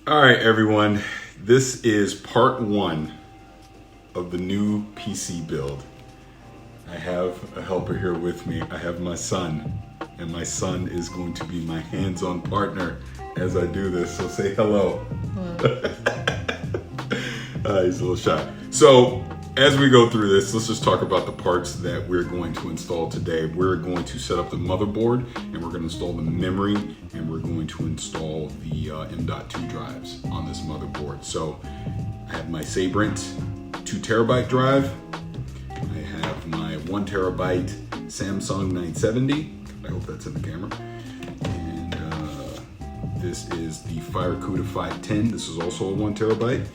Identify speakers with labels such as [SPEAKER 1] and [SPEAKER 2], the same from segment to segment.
[SPEAKER 1] All right, everyone. This is part one of the new PC build. I have a helper here with me. I have my son, and my son is going to be my hands-on partner as I do this. So say hello. He's a little shy. So as we go through this, let's just talk about the parts that we're going to install today. We're going to set up the motherboard, and we're going to install the memory, and we're going to install the M.2 drives on this motherboard. So I have my Sabrent 2 terabyte drive. I have my 1 terabyte Samsung 970. I hope that's in the camera. And this is the FireCuda 510. This is also a 1 terabyte.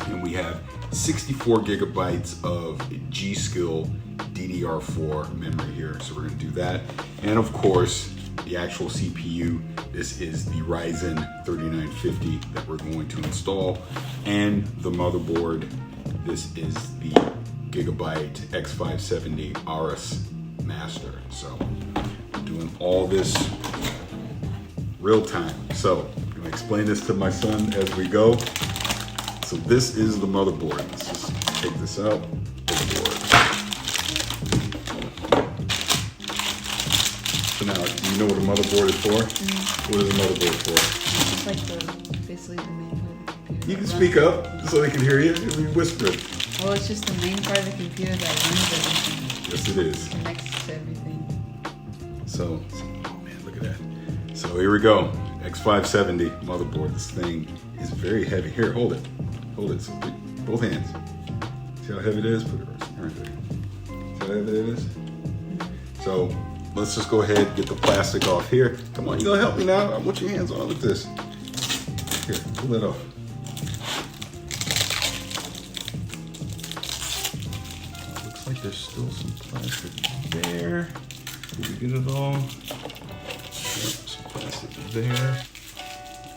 [SPEAKER 1] And we have 64 gigabytes of GSkill DDR4 memory here. So we're going to do that. And of course, the actual CPU. This is the Ryzen 3950 that we're going to install. And the motherboard. This is the Gigabyte X570 Aorus Master. So I'm doing all this real time. So I'm going to explain this to my son as we go. So this is the motherboard. Let's just take this out. So now, do you know what a motherboard is for? Mm-hmm. What is a motherboard for?
[SPEAKER 2] It's like basically the main part of the computer.
[SPEAKER 1] You can speak up so they can hear you. You whisper.
[SPEAKER 2] Well, it's just the main part of the computer that runs everything.
[SPEAKER 1] Yes, it is.
[SPEAKER 2] Connects to everything.
[SPEAKER 1] So, oh man, look at that. So here we go. X570 motherboard. This thing is very heavy. Here, hold it. Hold it. So both hands. See how heavy it is? Put it right there. See how heavy it is? So let's just go ahead and get the plastic off here. Come on, you gonna help me now? I want your hands on with this. Here, pull it off. Looks like there's still some plastic there. Did we get it all? Yep, some plastic there.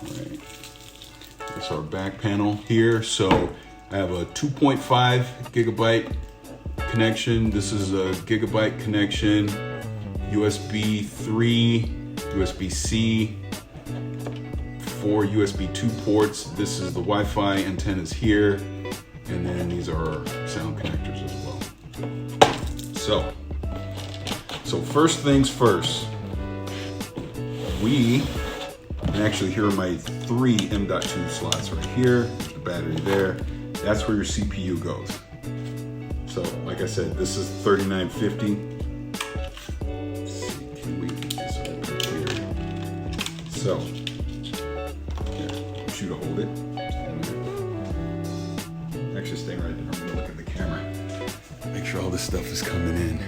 [SPEAKER 1] All right. That's our back panel here. So I have a 2.5 gigabyte connection. This is a Gigabyte connection. USB 3, USB-C, 4 USB 2 ports. This is the Wi-Fi antennas here. And then these are our sound connectors as well. So first things first, and actually here are my 3 M.2 slots right here, the battery there. That's where your CPU goes. So like I said, this is 3950. So, here, I want you to hold it. Actually, stay right there. I'm gonna look at the camera. Make sure all this stuff is coming in.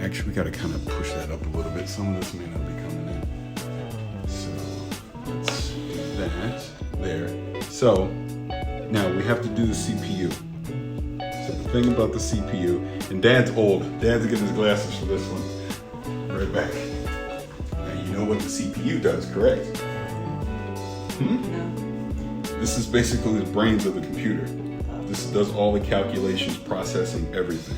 [SPEAKER 1] Actually, we gotta kind of push that up a little bit. Some of this may not be coming in. So, let's do that. There. So, now we have to do the CPU. So the thing about the CPU, and Dad's old. Dad's getting his glasses for this one. Right back. You know what the CPU does, correct?
[SPEAKER 2] No.
[SPEAKER 1] This is basically the brains of the computer. This does all the calculations, processing, everything.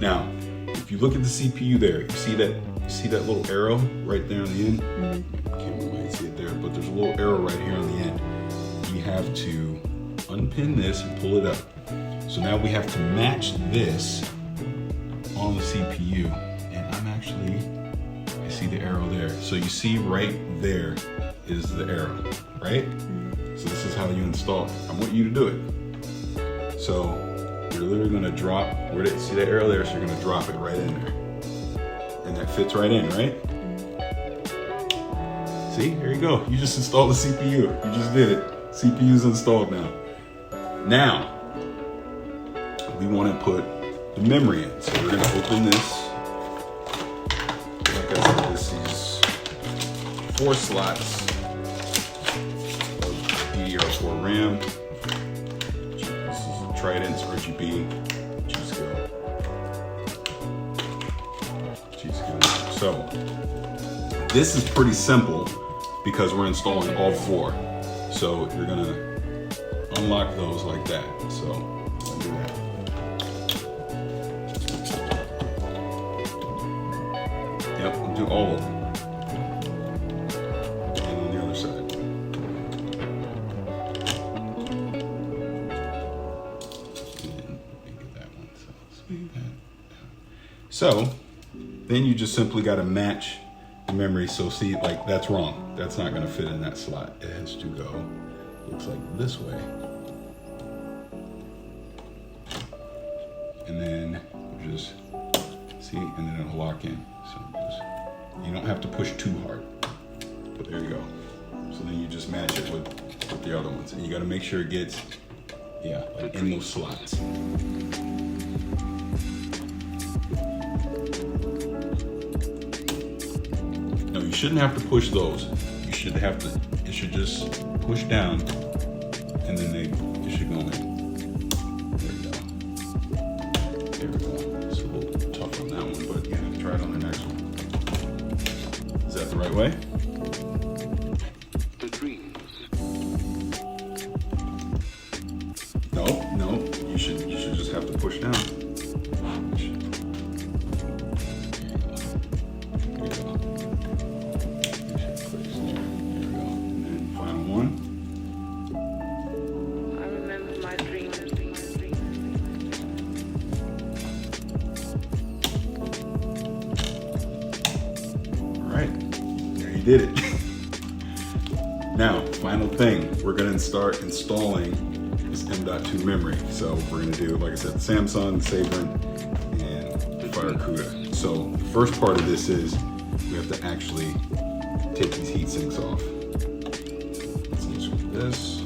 [SPEAKER 1] Now, if you look at the CPU there, you see that little arrow right there on the end? Mm-hmm. Can't really see it there, but there's a little arrow right here on the end. You have to unpin this and pull it up. So now we have to match this on the CPU. And I'm actually, I see the arrow there. So you see right there is the arrow, right? Mm-hmm. So this is how you install it. I want you to do it. So you're literally gonna drop, see that arrow there? So you're gonna drop it right in there. And that fits right in, right? Mm-hmm. See, here you go. You just installed the CPU. You just did it. CPU's installed now. Now, we wanna put the memory in. So we're gonna open this. Like I said, this is 4 slots of DDR4 RAM. This is Trident's RGB GSkill. So this is pretty simple because we're installing all 4. So you're gonna unlock those like that. So I'll do that. Yep, we'll do all of them. And on the other side. So then you just simply got to match the memory. So see, like that's wrong. That's not going to fit in that slot. It has to go, looks like this way. And then you just see, and then it'll lock in. So you don't have to push too hard. But there you go. So then you just match it with the other ones. And you got to make sure it gets, yeah, like in those slots. No, you shouldn't have to push those. You should have to, it should just push down and then it should go in. There we go. There we go. It's a little tough on that one, but yeah, try it on the next one. Is that the right way? No, you should just have to push down. Did it. Now, final thing, we're gonna start installing this M.2 memory. So we're gonna do, like I said, Samsung, Sabrent, and FireCuda. So the first part of this is we have to actually take these heat sinks off. Let's just do this.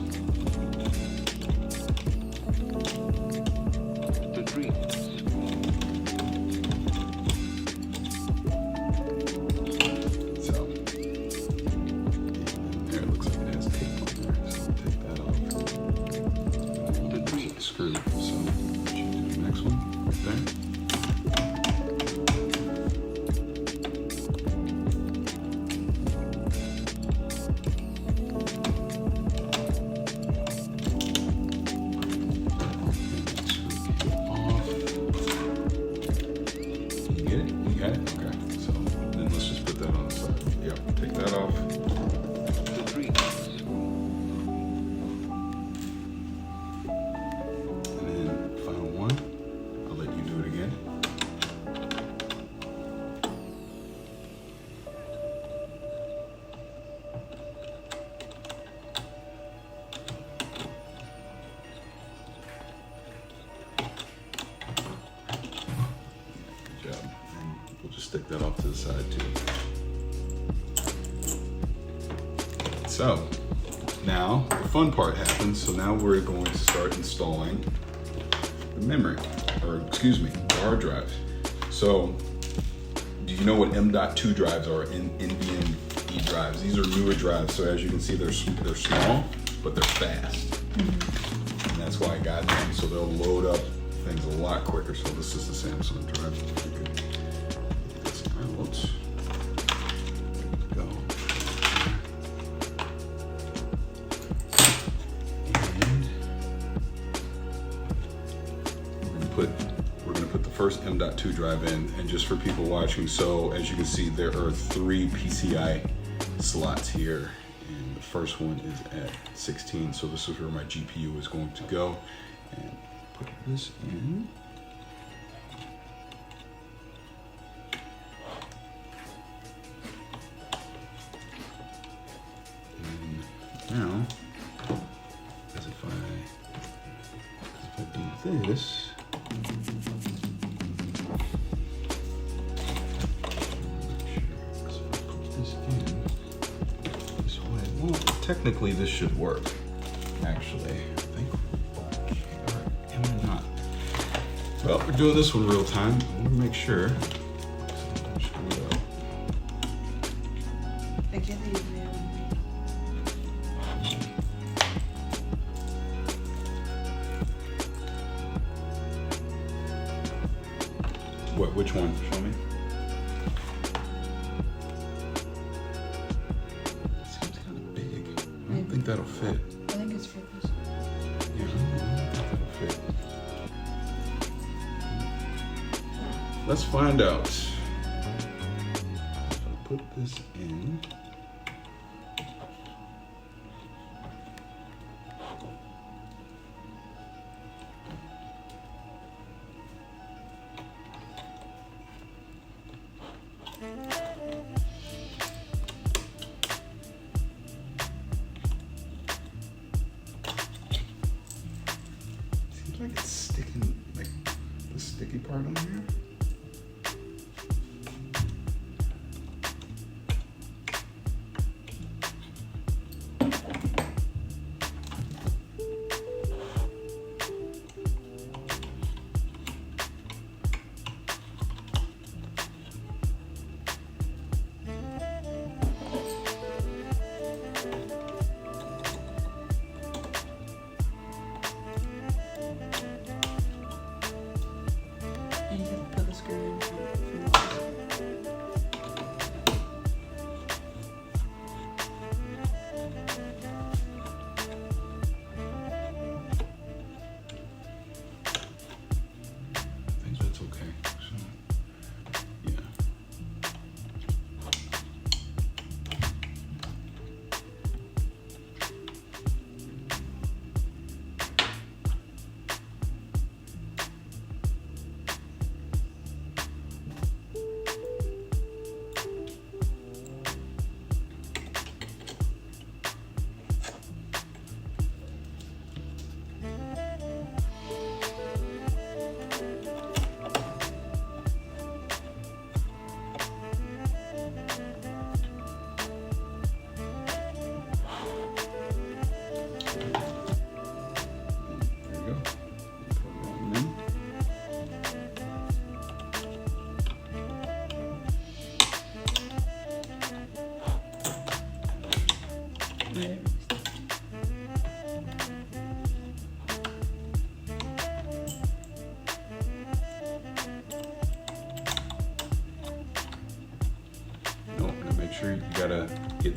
[SPEAKER 1] Stick that off to the side too. So now the fun part happens. So now we're going to start installing the memory, or excuse me, the hard drives. So do you know what M.2 drives are? NVMe drives. These are newer drives. So as you can see, they're small, but they're fast. And that's why I got them. So they'll load up things a lot quicker. So this is the Samsung drive. Let's go. And we're gonna put the first M.2 drive in, and just for people watching, so as you can see, there are 3 PCI slots here, and the first one is at 16. So this is where my GPU is going to go, and put this in. Now, as if I do this, technically this should work. Actually, I think, or not. Well, we're doing this one real time. I want to make sure. Which one? Show me. It seems kind of big. I don't think that'll fit.
[SPEAKER 2] I think it's for this.
[SPEAKER 1] Yeah, I don't think that'll fit. Let's find out. If I put this in.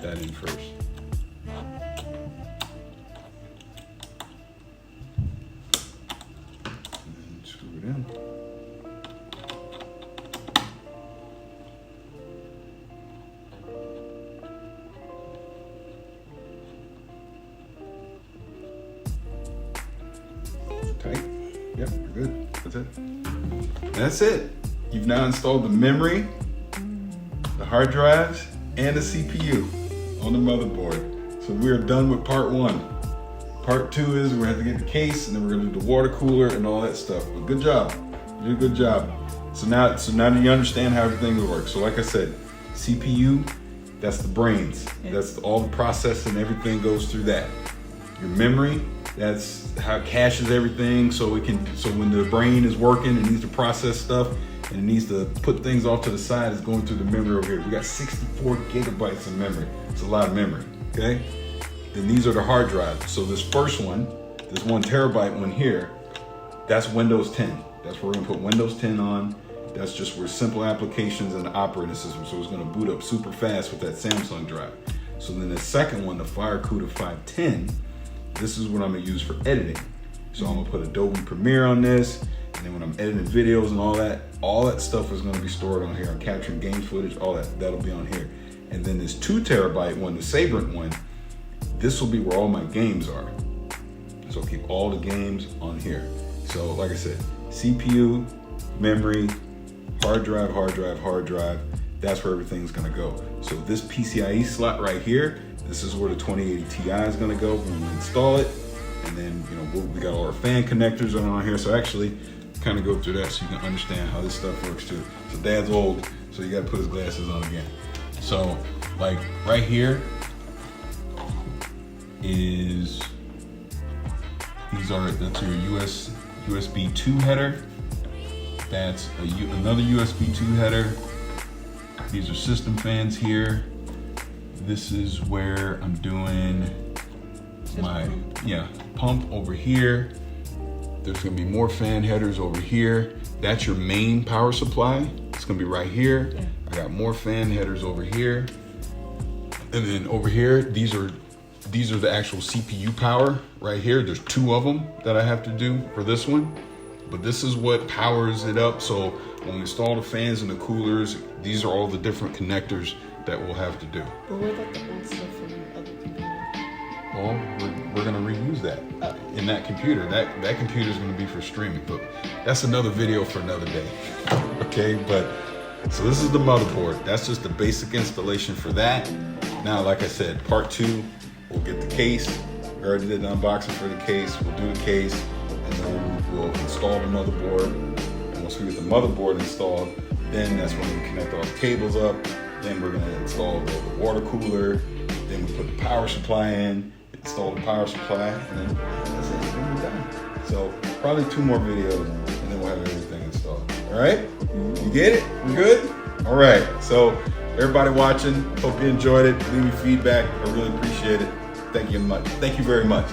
[SPEAKER 1] get that in first. And screw it in. Tight. Yep, we're good. That's it. That's it. You've now installed the memory, the hard drives, and the CPU on the motherboard. So we are done with part one. Part two is we have to get the case, and then we're gonna do the water cooler and all that stuff. But good job. You did a good job. So now that you understand how everything will work. So like I said, CPU, that's the brains. That's all the processing, everything goes through that. Your memory, that's how it caches everything, so when the brain is working, it needs to process stuff and it needs to put things off to the side. It's going through the memory over here. We got 64 gigabytes of memory. It's a lot of memory, okay? Then these are the hard drives. So this first one, this 1 terabyte one here, that's Windows 10. That's where we're gonna put Windows 10 on. That's just for simple applications and the operating system. So it's gonna boot up super fast with that Samsung drive. So then the second one, the FireCuda 510, this is what I'm gonna use for editing. So I'm gonna put Adobe Premiere on this, and then when I'm editing videos and all that stuff is gonna be stored on here. I'm capturing game footage, all that'll be on here. And then this 2 terabyte one, the Sabrent one, this will be where all my games are. So I'll keep all the games on here. So like I said, CPU, memory, hard drive, that's where everything's gonna go. So this PCI-E slot right here, this is where the 2080 Ti is gonna go when we install it. And then, we got all our fan connectors on here. So actually, kind of go through that so you can understand how this stuff works too. So Dad's old, so you gotta put his glasses on again. So like right here is, that's your USB 2 header. That's another USB 2 header. These are system fans here. This is where I'm doing my pump over here. There's gonna be more fan headers over here. That's your main power supply. It's gonna be right here. Yeah. I got more fan headers over here. And then over here, these are the actual CPU power right here. There's 2 of them that I have to do for this one. But this is what powers it up. So when we install the fans and the coolers, these are all the different connectors that we'll have to do.
[SPEAKER 2] But what about the old stuff from the other computer?
[SPEAKER 1] Well, we're gonna reuse that in that computer. That computer is gonna be for streaming, but that's another video for another day. Okay, but so this is the motherboard. That's just the basic installation for that. Now, like I said, part 2, we'll get the case. We already did the unboxing for the case. We'll do the case, and then we'll install the motherboard. And once we get the motherboard installed, then that's when we connect all the cables up. Then we're gonna install the water cooler. Then we put the power supply in, install the power supply, and then that's it, then we're done. So probably 2 more videos, and then we'll have everything installed. All right? You get it? We're good? All right, so everybody watching, hope you enjoyed it. Leave me feedback, I really appreciate it. Thank you very much.